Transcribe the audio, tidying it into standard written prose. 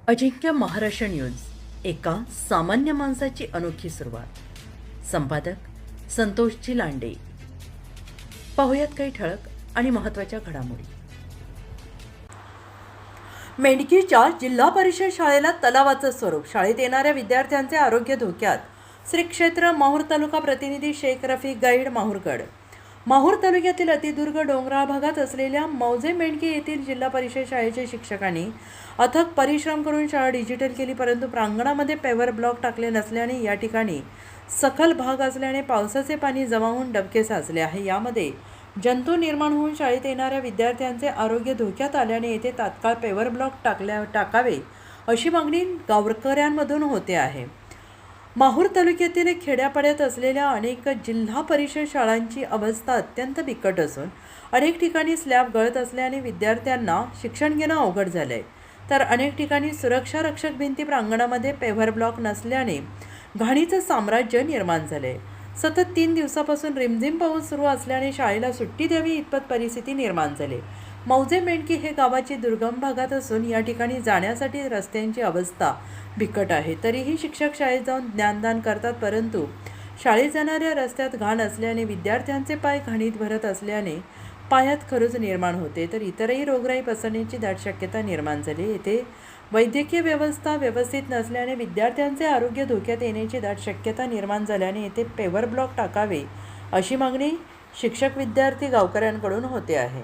अजिंक्य Maharashtra news, एका सामान्य माणसाची अनोखी सुरुवात. संपादक संतोषजी लांडे. पाहुयात काही ठळक आणि महत्त्वाच्या घडामोडी. मेंढकीच्या जिल्हा परिषद शाळेला तलावाचं स्वरूप, शाळेत येणाऱ्या विद्यार्थ्यांचे आरोग्य धोक्यात. श्री क्षेत्र माहूर तालुका प्रतिनिधी शेख रफिक गाईड माहूरगड. माहूर तालुक्यातील अतिदुर्ग डोंगराळ भागात असलेल्या मौजे मेंढकी येथील जिल्हा परिषद शाळेच्या शिक्षकांनी अथक परिश्रम करून शाळा डिजिटल केली, परंतु प्रांगणामध्ये पेवर ब्लॉक टाकले नसल्याने या ठिकाणी सखल भाग असल्याने पावसाचे पाणी जमा होऊन डबके साचले आहे. यामध्ये जंतू निर्माण होऊन शाळेत येणाऱ्या विद्यार्थ्यांचे आरोग्य धोक्यात आल्याने येथे तात्काळ पेवर ब्लॉक टाकावे अशी मागणी गावकऱ्यांमधून होते आहे. माहूर तालुक्यातील खेड्यापाड्यात असलेल्या अनेक जिल्हा परिषद शाळांची अवस्था अत्यंत बिकट असून अनेक ठिकाणी स्लॅब गळत असल्याने विद्यार्थ्यांना शिक्षण घेणं अवघड झालंय, तर अनेक ठिकाणी सुरक्षा रक्षक भिंती प्रांगणामध्ये पेव्हर ब्लॉक नसल्याने घाणीचं साम्राज्य निर्माण झालंय. सतत 3 दिवसापासून रिमझिम पाऊस सुरू असल्याने शाळेला सुट्टी द्यावी इतपत परिस्थिती निर्माण झाली. मौजे मेंढकी हे गावाची दुर्गम भागात असून या ठिकाणी जाण्यासाठी रस्त्यांची अवस्था बिकट आहे. तरीही शिक्षक शाळेत जाऊन ज्ञानदान करतात, परंतु शाळेत जाणाऱ्या रस्त्यात घाण असल्याने विद्यार्थ्यांचे पाय घाणीत भरत असल्याने पायात खरूज निर्माण होते, तर इतरही रोगराई पसरण्याची दाट शक्यता निर्माण झाली. येथे वैद्यकीय व्यवस्था व्यवस्थित नसल्याने विद्यार्थ्यांचे आरोग्य धोक्यात येण्याची दाट शक्यता निर्माण झाल्याने येथे पेवर ब्लॉक टाकावे अशी मागणी शिक्षक विद्यार्थी गावकऱ्यांकडून होते आहे.